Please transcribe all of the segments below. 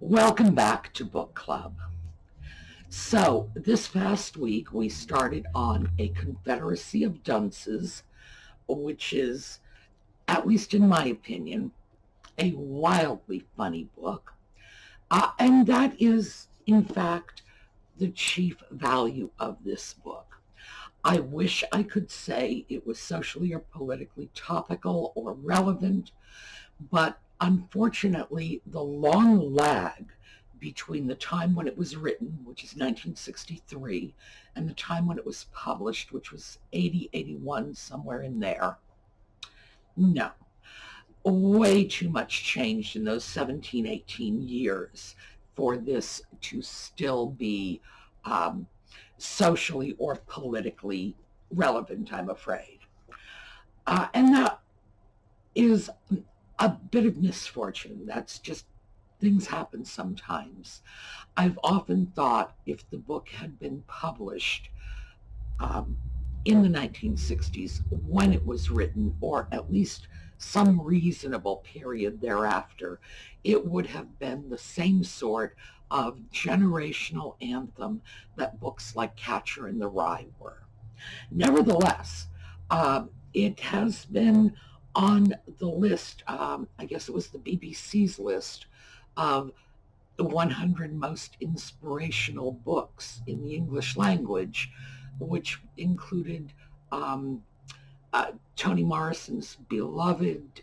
Welcome back to Book Club. So, this past week we started on A Confederacy of Dunces, which is, at least in my opinion, a wildly funny book. And that is, in fact, the chief value of this book. I wish I could say it was socially or politically topical or relevant, but unfortunately, the long lag between the time when it was written, which is 1963, and the time when it was published, which was 80, 81, somewhere in there, no. Way too much changed in those 17, 18 years for this to still be socially or politically relevant, I'm afraid. And that is a bit of misfortune. That's just, things happen sometimes. I've often thought if the book had been published in the 1960s when it was written, or at least some reasonable period thereafter, it would have been the same sort of generational anthem that books like Catcher in the Rye were. Nevertheless, it has been on the list, I guess it was the BBC's list of the 100 most inspirational books in the English language, which included Toni Morrison's Beloved,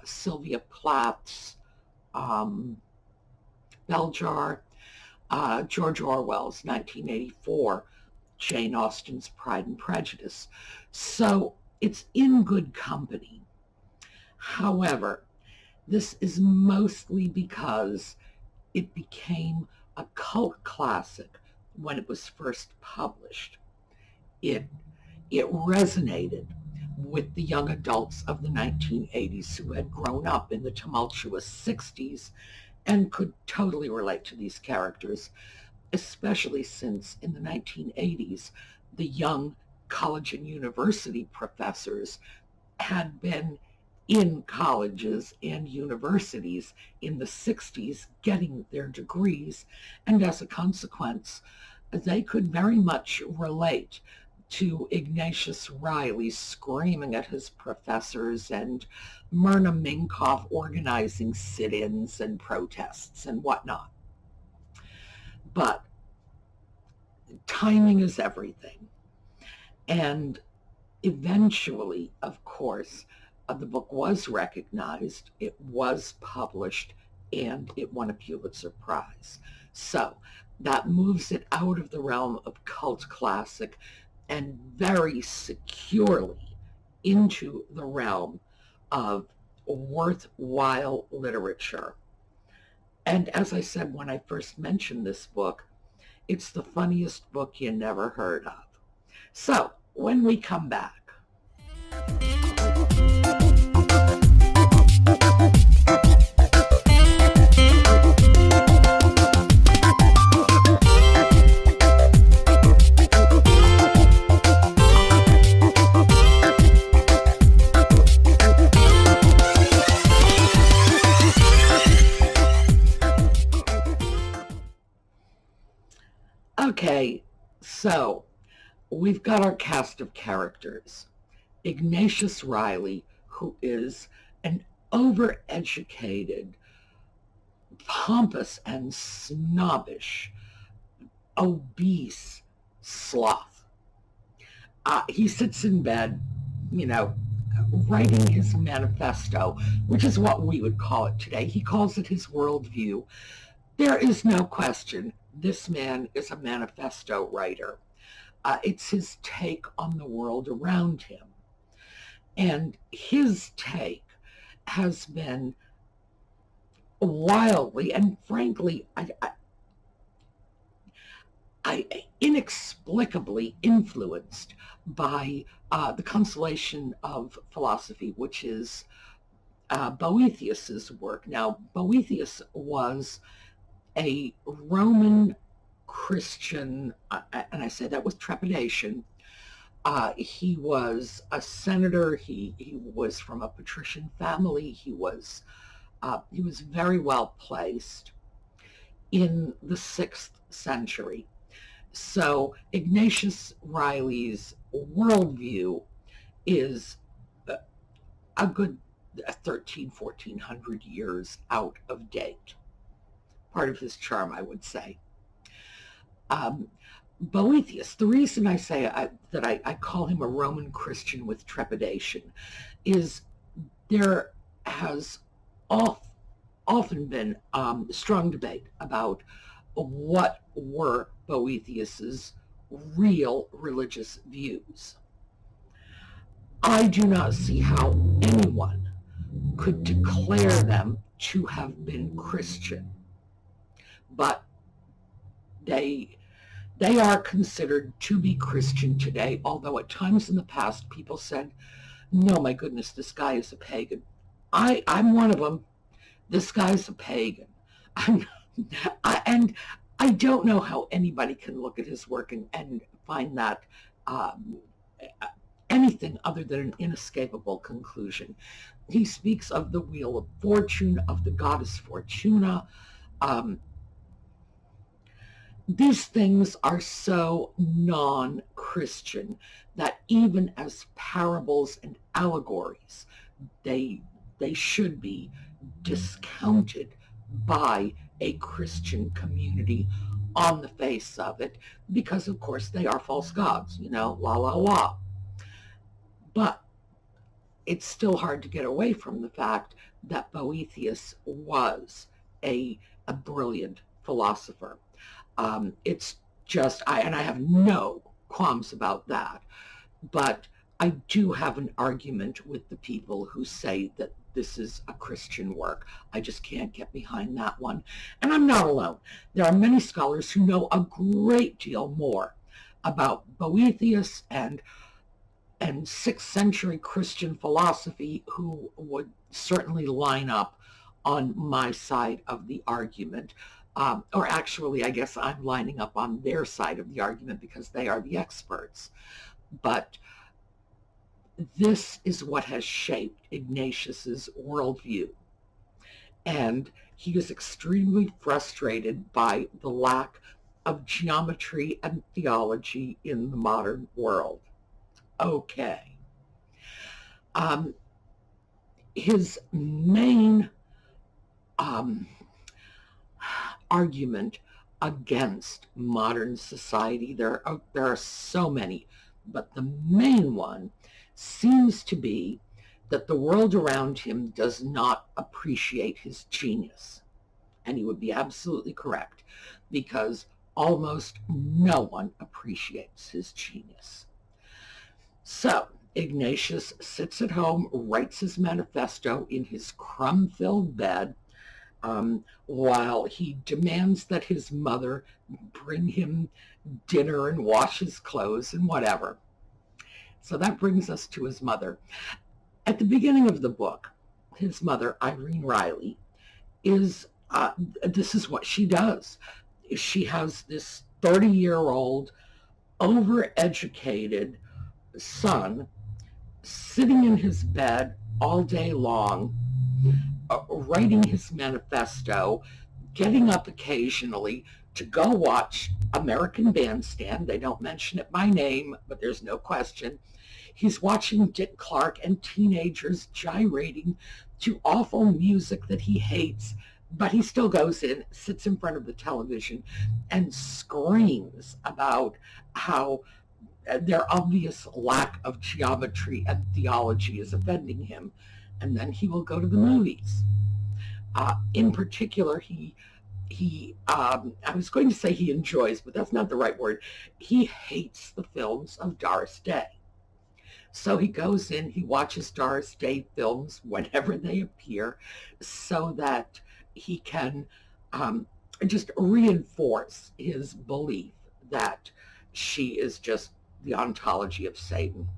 Sylvia Plath's Bell Jar, George Orwell's 1984, Jane Austen's Pride and Prejudice. So it's in good company. However, this is mostly because it became a cult classic when it was first published. It resonated with the young adults of the 1980s who had grown up in the tumultuous 60s and could totally relate to these characters, especially since in the 1980s, the young college and university professors had been in colleges and universities in the 60s getting their degrees, and as a consequence, they could very much relate to Ignatius Riley screaming at his professors and Myrna Minkoff organizing sit-ins and protests and whatnot. But timing is everything. And eventually, of course, the book was recognized, it was published, and it won a Pulitzer Prize. So that moves it out of the realm of cult classic and very securely into the realm of worthwhile literature. And as I said when I first mentioned this book, it's the funniest book you never heard of. So when we come back, okay, so we've got our cast of characters. Ignatius Riley, who is an overeducated, pompous and snobbish, obese sloth. He sits in bed, writing his manifesto, which is what we would call it today. He calls it his worldview. There is no question this man is a manifesto writer. It's his take on the world around him. And his take has been wildly and frankly, I inexplicably influenced by the Consolation of Philosophy, which is Boethius's work. Now, Boethius was a Roman Christian, and I say that with trepidation. He was a senator. He was from a patrician family. He was very well placed. in the 6th century. So Ignatius Riley's worldview is a good 1400 years out of date. Part of his charm, I would say. Boethius, the reason I say that I call him a Roman Christian with trepidation is there has often been strong debate about what were Boethius's real religious views. I do not see how anyone could declare them to have been Christian, but they are considered to be Christian today, although at times in the past people said, no, my goodness, this guy is a pagan. I'm one of them. This guy's a pagan. And I don't know how anybody can look at his work and find that anything other than an inescapable conclusion. He speaks of the Wheel of Fortune, of the goddess Fortuna. These things are so non-Christian that even as parables and allegories, they should be discounted by a Christian community on the face of it, because of course they are false gods, la la la. But it's still hard to get away from the fact that Boethius was a brilliant philosopher. It's just, I have no qualms about that, but I do have an argument with the people who say that this is a Christian work. I just can't get behind that one. And I'm not alone. There are many scholars who know a great deal more about Boethius and 6th century Christian philosophy who would certainly line up on my side of the argument. Or actually, I guess I'm lining up on their side of the argument because they are the experts. But this is what has shaped Ignatius's worldview. And he is extremely frustrated by the lack of geometry and theology in the modern world. Okay. His main argument against modern society, there are so many, but the main one seems to be that the world around him does not appreciate his genius. And he would be absolutely correct, because almost no one appreciates his genius. So Ignatius sits at home, writes his manifesto in his crumb-filled bed, while he demands that his mother bring him dinner and wash his clothes and whatever. So that brings us to his mother. At the beginning of the book, his mother, Irene Riley, this is what she does. She has this 30-year-old, overeducated son sitting in his bed all day long, writing his manifesto, getting up occasionally to go watch American Bandstand. They don't mention it by name, but there's no question. He's watching Dick Clark and teenagers gyrating to awful music that he hates, but he still goes in, sits in front of the television, and screams about how their obvious lack of geometry and theology is offending him. And then he will go to the movies. In particular, I was going to say he enjoys, but that's not the right word. He hates the films of Doris Day. So he goes in, he watches Doris Day films whenever they appear, so that he can just reinforce his belief that she is just the ontology of Satan.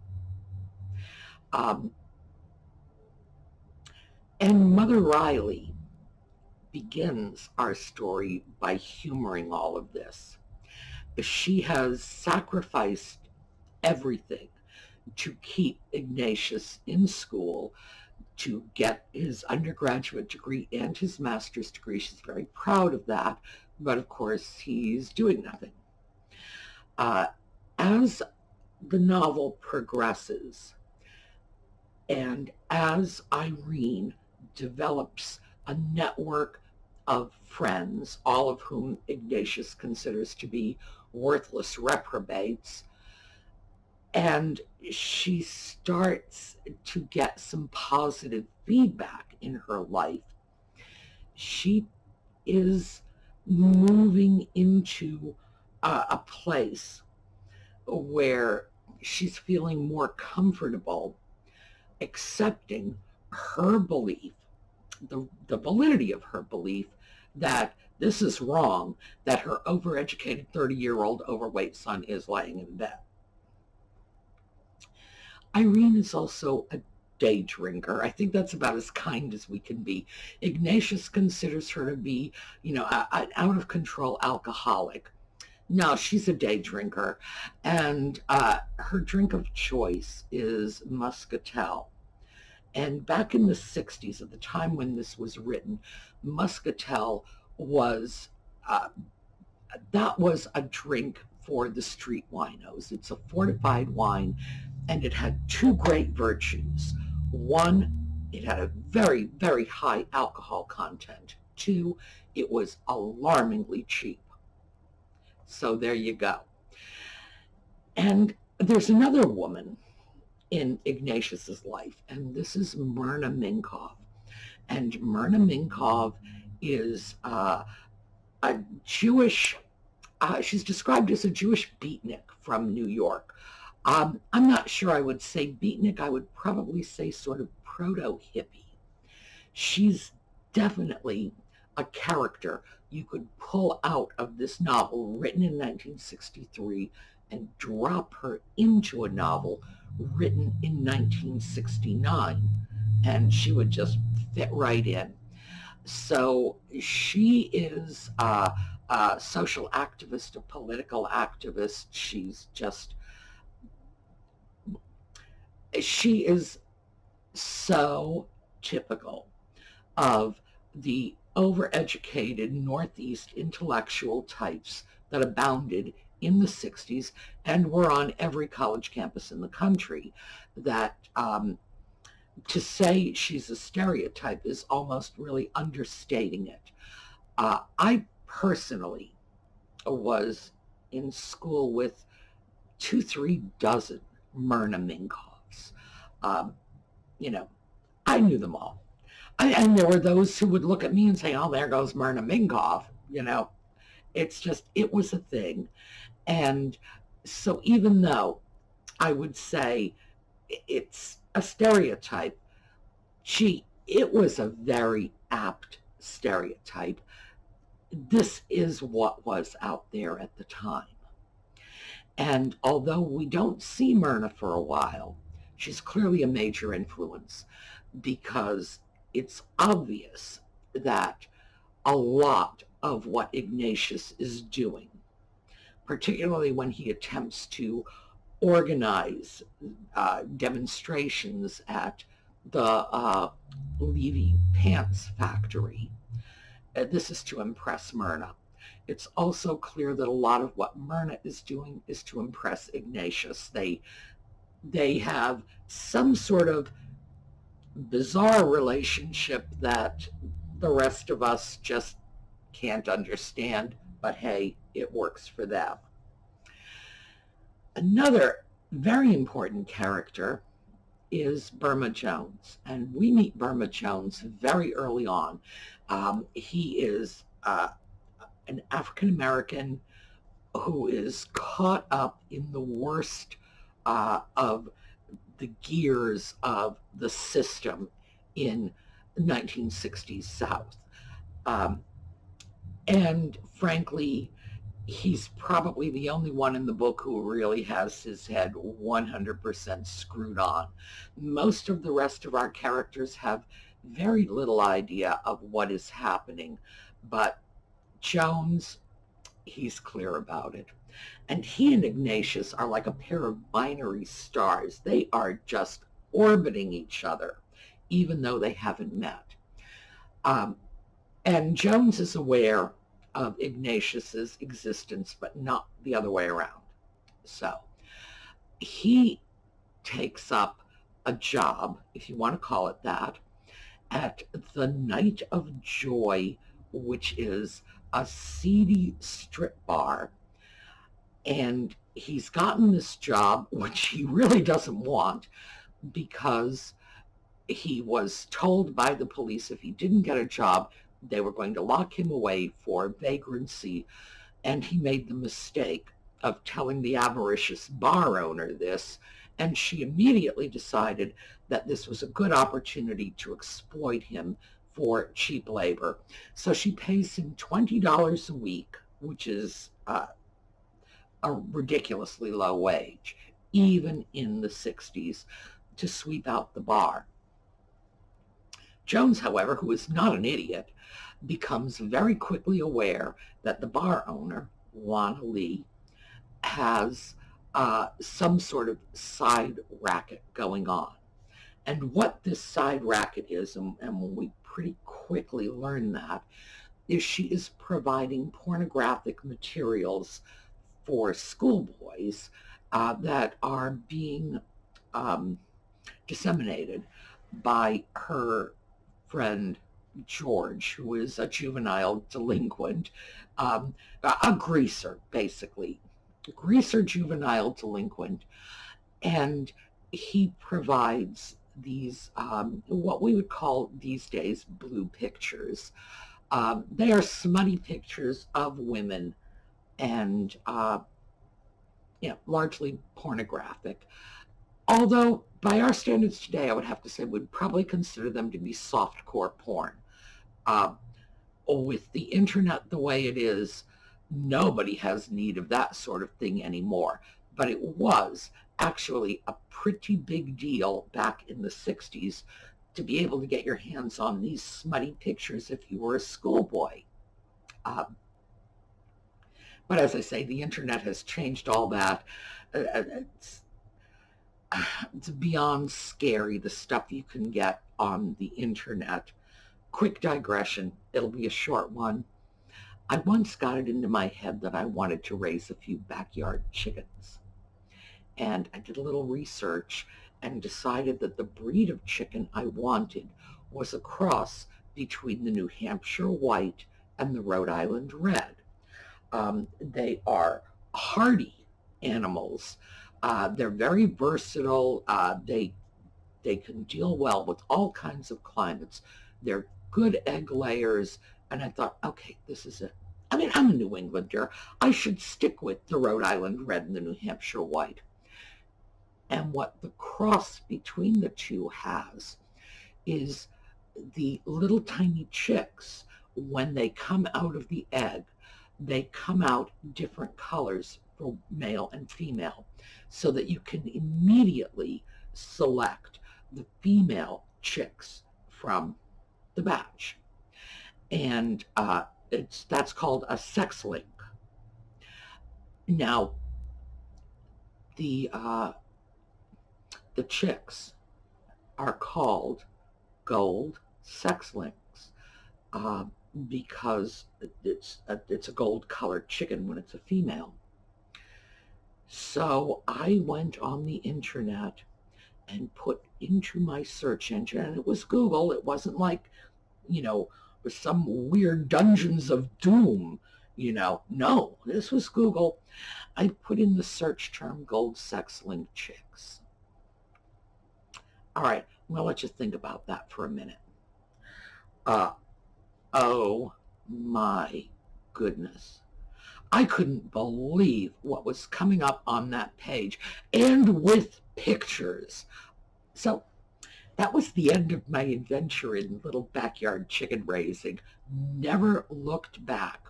And Mother Riley begins our story by humoring all of this. She has sacrificed everything to keep Ignatius in school, to get his undergraduate degree and his master's degree. She's very proud of that, but of course he's doing nothing. As the novel progresses, and as Irene develops a network of friends, all of whom Ignatius considers to be worthless reprobates, and she starts to get some positive feedback in her life, she is moving into a place where she's feeling more comfortable accepting her belief, the validity of her belief that this is wrong, that her overeducated 30-year-old overweight son is lying in bed. Irene is also a day drinker. I think that's about as kind as we can be. Ignatius considers her to be, an out-of-control alcoholic. No, she's a day drinker, and her drink of choice is muscatel. And back in the 60s, at the time when this was written, muscatel was that was a drink for the street winos. It's a fortified wine, and it had two great virtues. One, it had a very, very high alcohol content. Two, it was alarmingly cheap. So there you go. And there's another woman in Ignatius's life, and this is Myrna Minkoff. And Myrna Minkoff is a Jewish, she's described as a Jewish beatnik from New York. I'm not sure I would say beatnik. I would probably say sort of proto-hippie. She's definitely a character you could pull out of this novel written in 1963 and drop her into a novel written in 1969, and she would just fit right in. So she is a social activist, a political activist. She is so typical of the overeducated Northeast intellectual types that abounded in the 60s and were on every college campus in the country, that to say she's a stereotype is almost really understating it. I personally was in school with 2-3 dozen Myrna Minkoffs. I knew them all. And there were those who would look at me and say, oh, there goes Myrna Minkoff. It was a thing. And so even though I would say it's a stereotype, it was a very apt stereotype. This is what was out there at the time. And although we don't see Myrna for a while, she's clearly a major influence, because it's obvious that a lot of what Ignatius is doing, particularly when he attempts to organize demonstrations at the Levy Pants Factory, this is to impress Myrna. It's also clear that a lot of what Myrna is doing is to impress Ignatius. They have some sort of bizarre relationship that the rest of us just can't understand, but hey, it works for them. Another very important character is Burma Jones, and we meet Burma Jones very early on. He is an African-American who is caught up in the worst of the gears of the system in 1960s South. And frankly, he's probably the only one in the book who really has his head 100% screwed on. Most of the rest of our characters have very little idea of what is happening, but Jones, he's clear about it. And he and Ignatius are like a pair of binary stars. They are just orbiting each other, even though they haven't met. And Jones is aware of Ignatius's existence, but not the other way around. So he takes up a job, if you want to call it that, at the Night of Joy, which is a seedy strip bar. And he's gotten this job, which he really doesn't want, because he was told by the police if he didn't get a job, they were going to lock him away for vagrancy. And he made the mistake of telling the avaricious bar owner this, and she immediately decided that this was a good opportunity to exploit him for cheap labor. So she pays him $20 a week, which is a ridiculously low wage, even in the 60s, to sweep out the bar. Jones, however, who is not an idiot, becomes very quickly aware that the bar owner, Juana Lee, has some sort of side racket going on. And what this side racket is, and we pretty quickly learn that, is she is providing pornographic materials for schoolboys that are being disseminated by her friend George, who is a juvenile delinquent, a greaser, basically. Greaser juvenile delinquent. And he provides these, what we would call these days, blue pictures. They are smutty pictures of women and largely pornographic. Although, by our standards today, I would have to say we'd probably consider them to be softcore porn. With the internet the way it is, nobody has need of that sort of thing anymore. But it was actually a pretty big deal back in the 60s to be able to get your hands on these smutty pictures if you were a schoolboy. But as I say, the internet has changed all that. It's beyond scary, the stuff you can get on the internet. Quick digression, it'll be a short one. I once got it into my head that I wanted to raise a few backyard chickens. And I did a little research and decided that the breed of chicken I wanted was a cross between the New Hampshire White and the Rhode Island Red. They are hardy animals. They're very versatile. They can deal well with all kinds of climates. They're good egg layers. And I thought, okay, this is it. I mean, I'm a New Englander. I should stick with the Rhode Island Red and the New Hampshire White. And what the cross between the two has is the little tiny chicks, when they come out of the egg, they come out different colors for male and female, so that you can immediately select the female chicks from the batch. And that's called a sex link. Now, the chicks are called gold sex links because it's a gold colored chicken when it's a female. So I went on the internet and put into my search engine, and it was Google. It wasn't like, some weird Dungeons of Doom, No, this was Google. I put in the search term gold sex link chicks. All right, I'm going to let you think about that for a minute. Oh my goodness. I couldn't believe what was coming up on that page, and with pictures. So that was the end of my adventure in little backyard chicken raising. Never looked back.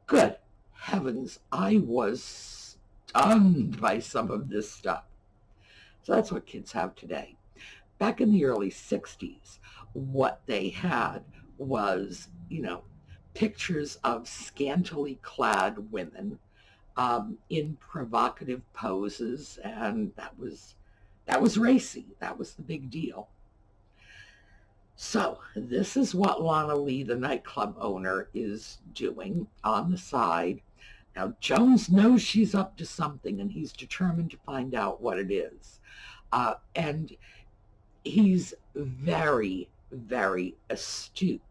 Good heavens, I was stunned by some of this stuff. So that's what kids have today. Back in the early 60s, what they had was, pictures of scantily clad women in provocative poses, and that was racy. That was the big deal. So this is what Lana Lee, the nightclub owner, is doing on the side. Now, Jones knows she's up to something, and he's determined to find out what it is. And he's very, very astute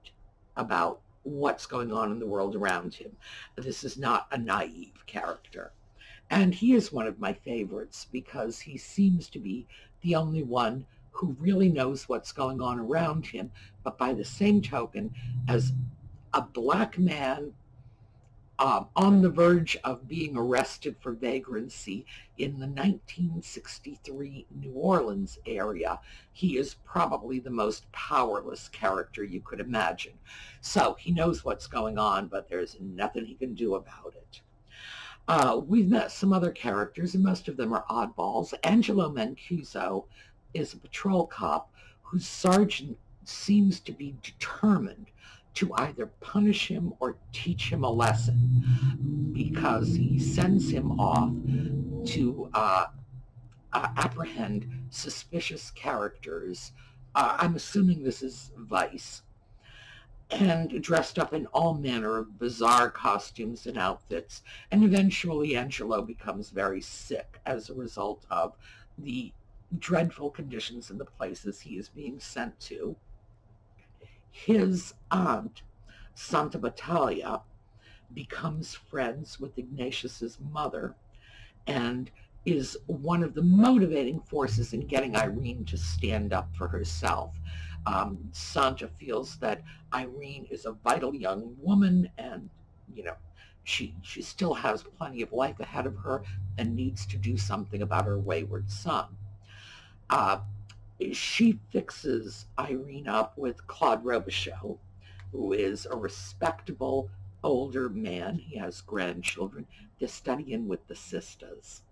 about what's going on in the world around him. This is not a naive character. And he is one of my favorites because he seems to be the only one who really knows what's going on around him, but by the same token, as a black man on the verge of being arrested for vagrancy in the 1963 New Orleans area, he is probably the most powerless character you could imagine. So he knows what's going on, but there's nothing he can do about it. We've met some other characters, and most of them are oddballs. Angelo Mancuso is a patrol cop whose sergeant seems to be determined to either punish him or teach him a lesson, because he sends him off to apprehend suspicious characters. I'm assuming this is Vice, and dressed up in all manner of bizarre costumes and outfits. And eventually Angelo becomes very sick as a result of the dreadful conditions in the places he is being sent to. His aunt, Santa Battaglia, becomes friends with Ignatius's mother and is one of the motivating forces in getting Irene to stand up for herself. Santa feels that Irene is a vital young woman, and she still has plenty of life ahead of her and needs to do something about her wayward son. She fixes Irene up with Claude Robichaud, who is a respectable older man. He has grandchildren. They're studying with the sisters.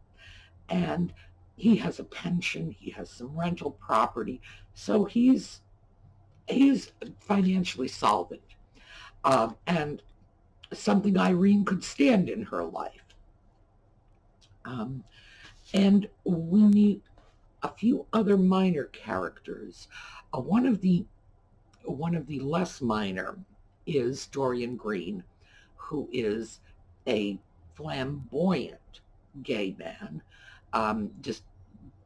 And he has a pension. He has some rental property. So he's financially solvent. And something Irene could stand in her life. And we meet a few other minor characters. One of the less minor is Dorian Green, who is a flamboyant gay man, just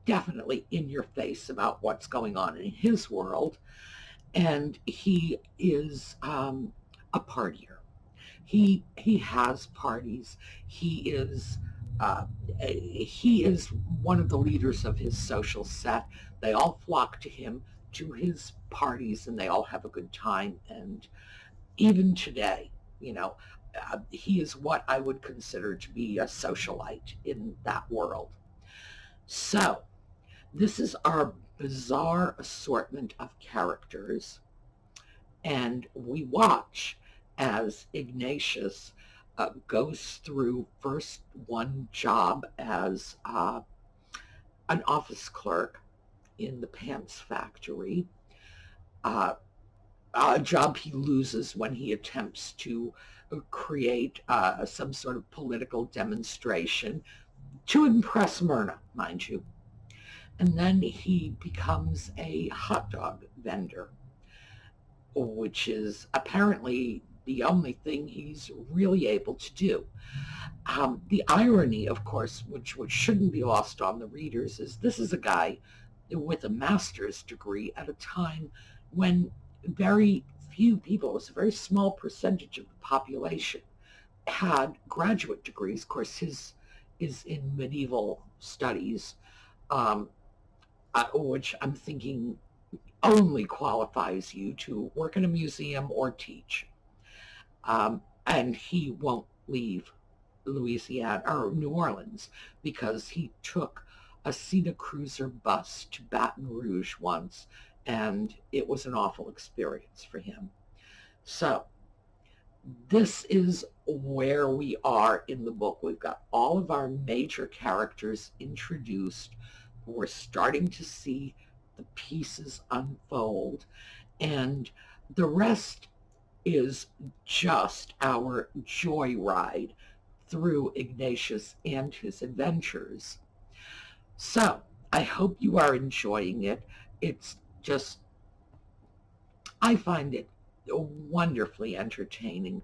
definitely in your face about what's going on in his world. And he is a partier. He has parties. He is one of the leaders of his social set. They all flock to him, to his parties, and they all have a good time. And even today, he is what I would consider to be a socialite in that world. So this is our bizarre assortment of characters, and we watch as Ignatius goes through first one job as an office clerk in the pants factory, a job he loses when he attempts to create some sort of political demonstration to impress Myrna, mind you. And then he becomes a hot dog vendor, which is apparently the only thing he's really able to do. The irony, of course, which shouldn't be lost on the readers, is this is a guy with a master's degree at a time when very few people, it was a very small percentage of the population, had graduate degrees. Of course, his is in medieval studies, which I'm thinking only qualifies you to work in a museum or teach. And he won't leave Louisiana or New Orleans because he took a Sina Cruiser bus to Baton Rouge once, and it was an awful experience for him. So this is where we are in the book. We've got all of our major characters introduced. We're starting to see the pieces unfold, and the rest is just our joyride through Ignatius and his adventures. So I hope you are enjoying it. It's just I find it wonderfully entertaining.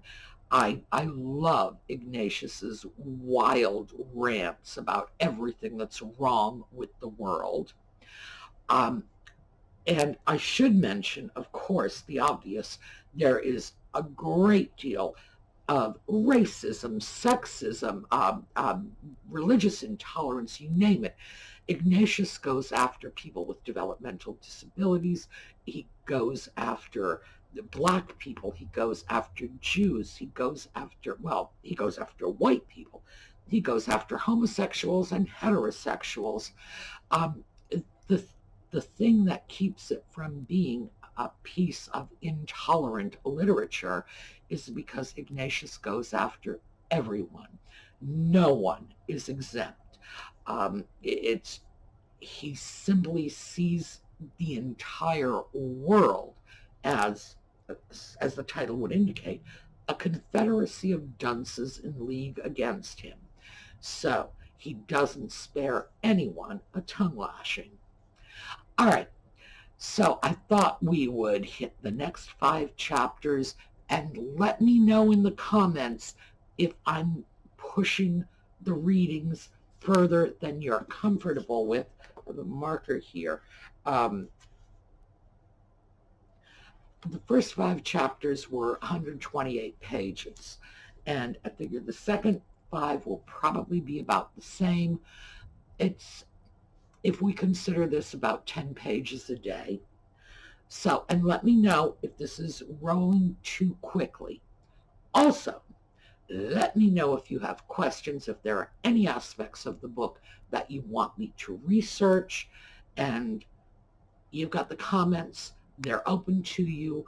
I love Ignatius's wild rants about everything that's wrong with the world. Um, and I should mention, of course, the obvious. There is a great deal of racism, sexism, religious intolerance, you name it. Ignatius goes after people with developmental disabilities. He goes after the Black people. He goes after Jews. He goes after white people. He goes after homosexuals and heterosexuals. Um, the, the thing that keeps it from being a piece of intolerant literature is because Ignatius goes after everyone. No one is exempt. He simply sees the entire world as the title would indicate, a confederacy of dunces in league against him. So he doesn't spare anyone a tongue lashing. All right, so I thought we would hit the next 5 chapters, and let me know in the comments if I'm pushing the readings further than you're comfortable with. The marker here. The first 5 chapters were 128 pages, and I figured the second 5 will probably be about the same. It's, if we consider this, about 10 pages a day. So, and let me know if this is rolling too quickly. Also, let me know if you have questions, if there are any aspects of the book that you want me to research, and you've got the comments. They're open to you.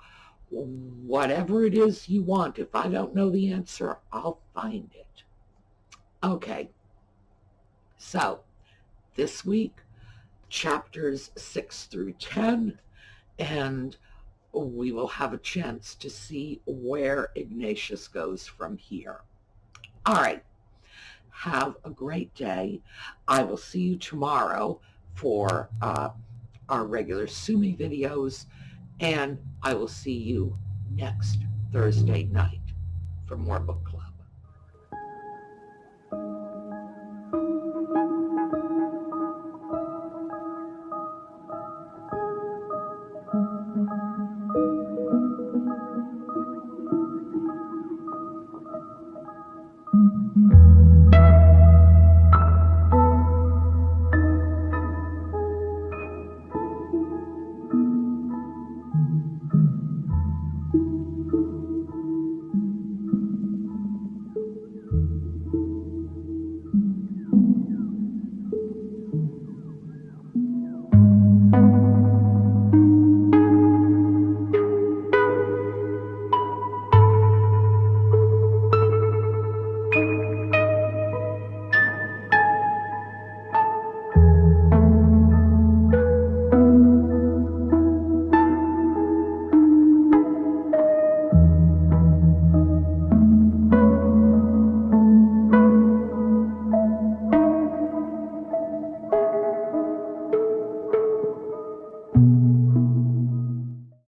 Whatever it is you want, if I don't know the answer, I'll find it. Okay, so this week, chapters 6 through 10, and we will have a chance to see where Ignatius goes from here. All right, have a great day. I will see you tomorrow for our regular Sumi videos, and I will see you next Thursday night for more book club.